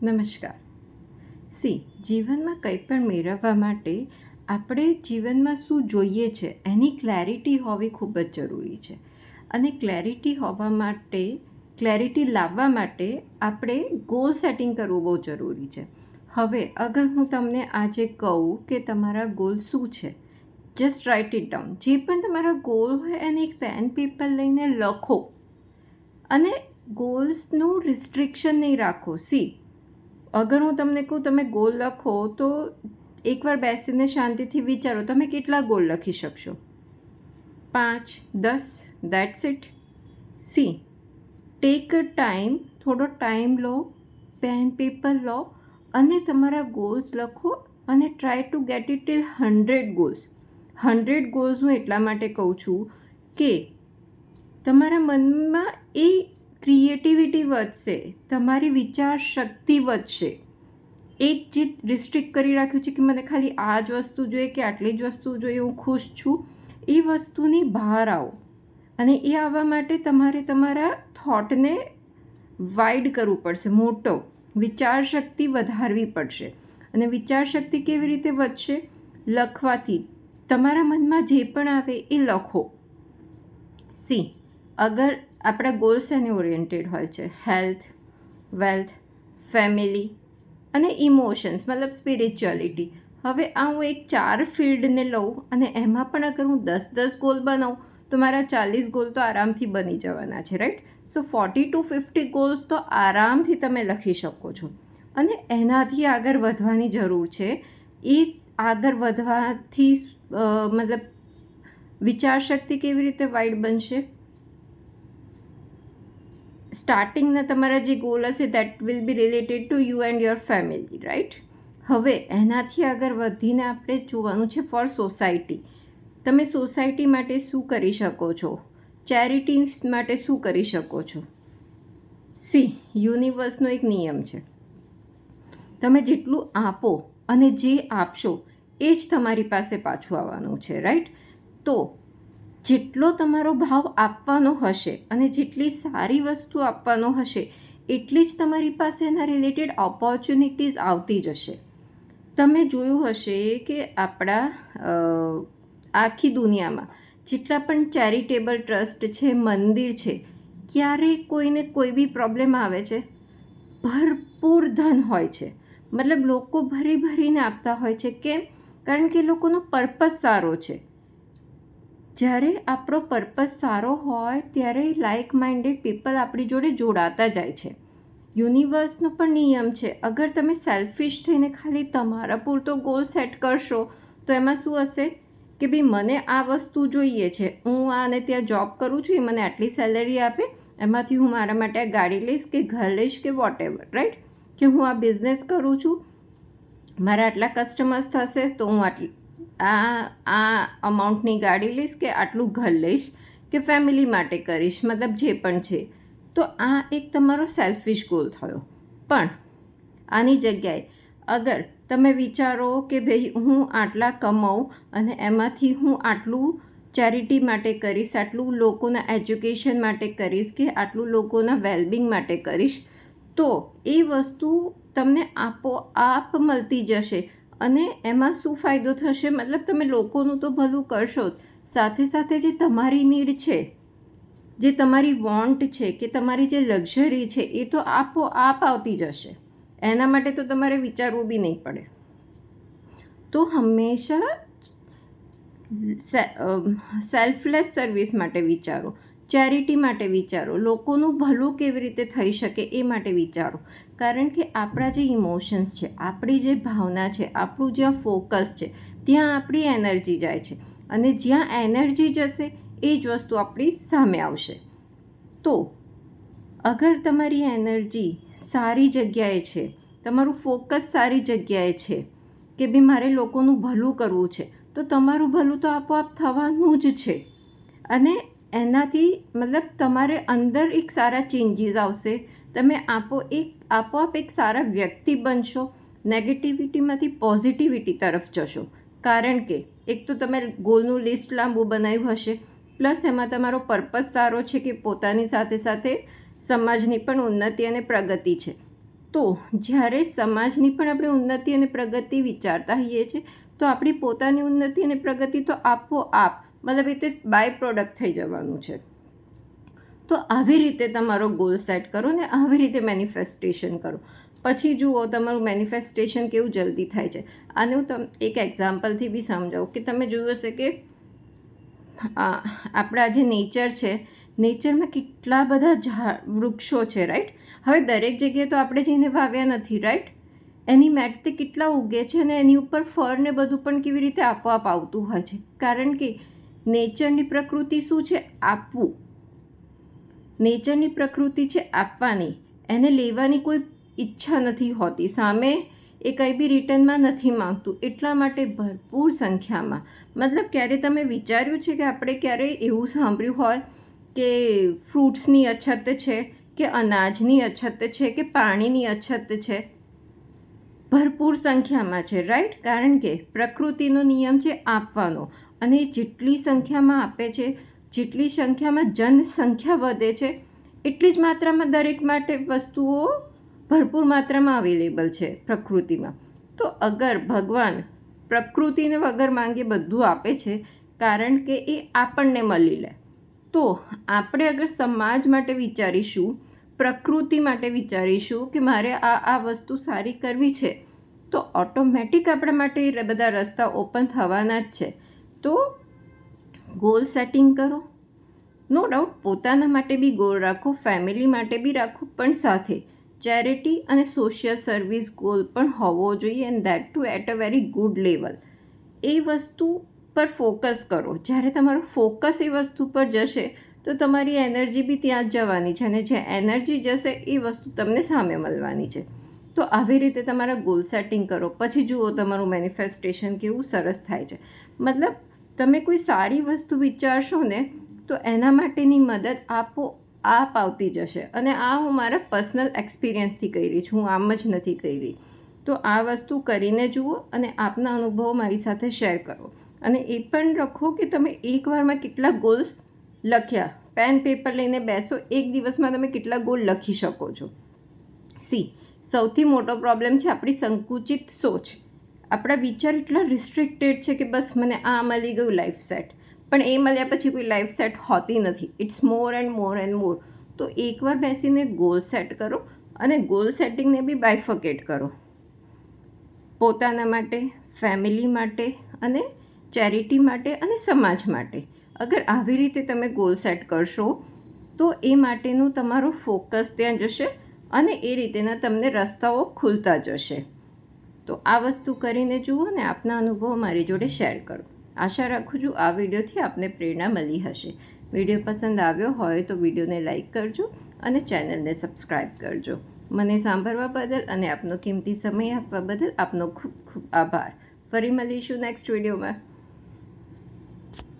નમસ્કાર. જીવનમાં કંઈ પણ મેળવવા માટે આપણે જીવનમાં શું જોઈએ છે એની ક્લેરિટી હોવી ખૂબ જ જરૂરી છે. અને ક્લેરિટી લાવવા માટે આપણે ગોલ સેટિંગ કરવું બહુ જરૂરી છે. હવે અગર હું તમને આજે કહું કે તમારા ગોલ શું છે, જસ્ટ રાઇટ ઇટ ડાઉન. જે પણ તમારા ગોલ હોય એને એક પેન પેપર લઈને લખો અને ગોલ્સનું રિસ્ટ્રિક્શન નહીં રાખો. અગર હું તમને કહું તમે ગોલ લખો તો એકવાર બેસીને શાંતિથી વિચારો તમે કેટલા ગોલ લખી શકશો? 5, 10, that's it. Take a time, થોડો ટાઈમ લો, પેન પેપર લો અને તમારા ગોલ્સ લખો અને try to get it till 100 goals. 100 goals હું એટલા માટે કહું છું કે તમારા મનમાં એ ક્રિએટિવિટી વધશે, તમારી વિચાર શક્તિ વધશે. એક જે રિસ્ટ્રિક્ટ કરી રાખ્યું છે કે મને ખાલી આ જ વસ્તુ જોઈએ કે આટલી જ વસ્તુ જોઈએ, હું ખુશ છું, એ વસ્તુની બહાર આવો. અને એ આવવા માટે તમારે તમારા થોટને વાઇડ કરવું પડશે, મોટો વિચાર શક્તિ વધારવી પડશે. અને વિચાર શક્તિ કેવી રીતે વધશે? લખવાથી. તમારા મનમાં જે પણ આવે એ લખો. અગર આપણા ગોલ્સ એની ઓરિએન્ટેડ હોય છે, હેલ્થ, વેલ્થ, ફેમિલી અને ઇમોશન્સ, મતલબ સ્પિરિચ્યુઆલિટી. હવે આ હું એક 4 ફિલ્ડને લઉં અને એમાં પણ અગર હું 10 ગોલ બનાવું તો મારા 40 ગોલ તો આરામથી બની જવાના છે, રાઈટ? સો 40 to 50 ગોલ્સ તો આરામથી તમે લખી શકો છો. અને એનાથી આગળ વધવાની જરૂર છે. એ આગળ વધવાથી મતલબ વિચાર શક્તિ કેવી રીતે વાઇડ બનશે? સ્ટાર્ટિંગના તમારા જે ગોલ હશે that will be related to you and your family, right? હવે એનાથી આગળ વધીને આપણે જોવાનું છે ફોર સોસાયટી. તમે સોસાયટી માટે શું કરી શકો છો? ચેરિટી માટે શું કરી શકો છો? યુનિવર્સનો એક નિયમ છે, તમે જેટલું આપો અને જે આપશો એ જ તમારી પાસે પાછું આવવાનું છે, રાઈટ? તો જેટલો તમારો ભાવ આપવાનો હશે અને જેટલી સારી વસ્તુ આપવાનો હશે એટલી જ તમારી પાસે એના રિલેટેડ ઓપોર્ચ્યુનિટીઝ આવતી જશે. તમે જોયું હશે કે આપણા આખી દુનિયામાં જેટલા પણ ચેરિટેબલ ટ્રસ્ટ છે, મંદિર છે, ક્યારેય કોઈને કોઈ બી પ્રોબ્લેમ આવે છે? ભરપૂર ધન હોય છે, મતલબ લોકો ભરી ભરીને આપતા હોય છે. કેમ? કારણ કે લોકોનો પર્પઝ સારો છે. જ્યારે આપણો પર્પઝ સારો હોય ત્યારે લાઇક માઇન્ડેડ પીપલ આપણી જોડે જોડાતા જાય છે. યુનિવર્સનો પણ નિયમ છે, અગર તમે સેલ્ફિશ થઈને ખાલી તમારા પૂરતો ગોલ સેટ કરશો તો એમાં શું હશે કે ભાઈ મને આ વસ્તુ જોઈએ છે, હું આને ત્યાં જોબ કરું છું, એ મને આટલી સેલરી આપે, એમાંથી હું મારા માટે આ ગાડી લઈશ કે ઘર લઈશ કે વોટ એવર, રાઈટ? કે હું આ બિઝનેસ કરું છું, મારા આટલા કસ્ટમર્સ થશે તો હું આ અમાઉન્ટની ગાડી લઈશ કે આટલું ઘર લઈશ કે ફેમિલી માટે કરીશ, મતલબ જે પણ છે. તો આ એક તમારો સેલ્ફિશ ગોલ થયો. પણ આની જગ્યાએ અગર તમે વિચારો કે ભાઈ હું આટલા કમાઉં અને એમાંથી હું આટલું ચેરિટી માટે કરીશ, આટલું લોકોના એજ્યુકેશન માટે કરીશ કે આટલું લોકોના વેલબિંગ માટે કરીશ, તો એ વસ્તુ તમને આપોઆપ મળતી જશે. અને એમાં શું ફાયદો થશે? મતલબ તમે લોકોનું તો ભલું કરશો જ, સાથે સાથે જે તમારી નીડ છે, જે તમારી વોન્ટ છે કે તમારી જે લક્ઝરી છે એ તો આપોઆપ આવતી જશે. એના માટે તો તમારે વિચારવું બી નહીં પડે. તો હંમેશા સેલ્ફલેસ સર્વિસ માટે વિચારો, ચેરિટી માટે વિચારો, લોકોનું ભલું કેવી રીતે થઈ શકે એ માટે વિચારો. કારણ કે આપણા જે ઇમોશન્સ છે, આપણી જે ભાવના છે, આપણું જ્યાં ફોકસ છે ત્યાં આપણી એનર્જી જાય છે. અને જ્યાં એનર્જી જશે એ જ વસ્તુ આપણી સામે આવશે. તો અગર તમારી એનર્જી સારી જગ્યાએ છે, તમારું ફોકસ સારી જગ્યાએ છે કે ભાઈ મારે લોકોનું ભલું કરવું છે, તો તમારું ભલું તો આપોઆપ થવાનું જ છે. અને એનાથી મતલબ તમારે અંદર એક સારા ચેન્જીસ આવશે. તમે આપોઆપ એક સારા વ્યક્તિ બનશો, નેગેટિવિટીમાંથી પોઝિટિવિટી તરફ જશો. કારણ કે એક તો તમે ગોલનું લિસ્ટ લાંબુ બનાવ્યું હશે, પ્લસ એમાં તમારો પર્પઝ સારો છે કે પોતાની સાથે સાથે સમાજની પણ ઉન્નતિ અને પ્રગતિ છે. તો જ્યારે સમાજની પણ આપણે ઉન્નતિ અને પ્રગતિ વિચારતા હોઈએ છીએ તો આપણી પોતાની ઉન્નતિ અને પ્રગતિ તો આપોઆપ મતલબ એ તો બાય પ્રોડક્ટ થઈ જવાનું છે. તો આવી રીતે તમારો ગોલ સેટ કરો ને આવી રીતે મેનિફેસ્ટેશન કરો. પછી જુઓ તમારું મેનિફેસ્ટેશન કેવું જલ્દી થાય છે. આને હું એક એક્ઝામ્પલથી બી સમજાવું કે તમે જોયું હશે કે આપણા જે નેચર છે, નેચરમાં કેટલા બધા વૃક્ષો છે, રાઈટ. હવે દરેક જગ્યાએ તો આપણે જઈને વાવ્યા નથી, રાઈટ. એની મેટ તે કેટલા ઉગે છે અને એની ઉપર ફળ ને બધું પણ કેવી રીતે આપોઆપ આવતું હોય છે, કારણ કે નેચરની પ્રકૃતિ શું છે? આપવું. નેચરની પ્રકૃતિ છે આપવાની, એને લેવાની કોઈ ઈચ્છા નથી હોતી, સામે એ કંઈ બી રિટર્નમાં નથી માંગતું. એટલા માટે ભરપૂર સંખ્યામાં, મતલબ ક્યારે તમે વિચાર્યું છે કે આપણે ક્યારેય એવું સાંભળ્યું હોય કે ફ્રૂટ્સની અછત છે કે અનાજની અછત છે કે પાણીની અછત છે? ભરપૂર સંખ્યામાં છે, રાઈટ. કારણ કે પ્રકૃતિનો નિયમ છે આપવાનો, અને જેટલી સંખ્યામાં આપે છે, જેટલી સંખ્યામાં જનસંખ્યા વધે છે, એટલી જ માત્રામાં દરેક માટે વસ્તુઓ ભરપૂર માત્રામાં અવેલેબલ છે પ્રકૃતિમાં. તો અગર ભગવાન પ્રકૃતિને વગર માંગે બધું આપે છે, કારણ કે એ આપણને મળી લે, તો આપણે અગર સમાજ માટે વિચારીશું, પ્રકૃતિ માટે વિચારીશું કે મારે આ વસ્તુ સારી કરવી છે, તો ઓટોમેટિક આપણા માટે એ બધા રસ્તા ઓપન થવાના જ છે. તો ગોલ સેટિંગ કરો. નો ડાઉટ પોતાના માટે બી ગોલ રાખો, ફેમિલી માટે બી રાખો, પણ સાથે ચેરિટી અને સોશિયલ સર્વિસ ગોલ પણ હોવો જોઈએ, and that to at a very good level. એ વસ્તુ પર ફોકસ કરો. જ્યારે તમારું ફોકસ એ વસ્તુ પર જશે તો તમારી એનર્જી બી ત્યાં જ જવાની છે, અને જે એનર્જી જશે એ વસ્તુ તમને સામે મળવાની છે. તો આવી રીતે તમારા ગોલ સેટિંગ કરો. પછી જુઓ તમારું મેનિફેસ્ટેશન કેવું સરસ થાય છે. મતલબ તમે કોઈ સારી વસ્તુ વિચારશો ને તો એના માટેની મદદ આપોઆપ આવતી જશે. અને આ હું મારા પર્સનલ એક્સપિરિયન્સથી કહી રહી છું, હું આમ જ નથી કહી રહી. તો આ વસ્તુ કરીને જુઓ અને આપના અનુભવો મારી સાથે શેર કરો. અને એ પણ લખો કે તમે એકવારમાં કેટલા ગોલ્સ લખ્યા. પેન પેપર લઈને બેસો, એક દિવસમાં તમે કેટલા ગોલ લખી શકો છો. સૌથી મોટો પ્રોબ્લેમ છે આપણી સંકુચિત સોચ. આપણા વિચાર એટલા રિસ્ટ્રિક્ટેડ છે કે બસ મને આ મળી ગયું, લાઈફ સેટ. પણ એ મળ્યા પછી કોઈ લાઈફ સેટ હોતી નથી. It's more and more and more. તો એકવાર બેસીને ગોલ સેટ કરો, અને ગોલ સેટિંગને બી બાયફકેટ કરો. પોતાના માટે, ફેમિલી માટે, અને ચેરિટી માટે, અને સમાજ માટે. અગર આવી રીતે તમે ગોલ સેટ કરશો તો એ માટેનું તમારું ફોકસ ત્યાં જશે, અને એ રીતેના તમને રસ્તાઓ ખુલતા જશે. તો આ વસ્તુ કરીને જુઓ ને આપના અનુભવો મારી જોડે શેર કરો. આશા રાખું છું આ વિડીયોથી આપને પ્રેરણા મળી હશે. વિડીયો પસંદ આવ્યો હોય તો વિડીયોને લાઈક કરજો અને ચેનલને સબસ્ક્રાઈબ કરજો. મને સાંભળવા બદલ અને આપનો કિંમતી સમય આપવા બદલ આપનો ખૂબ ખૂબ આભાર. ફરી મળીશું નેક્સ્ટ વિડીયોમાં.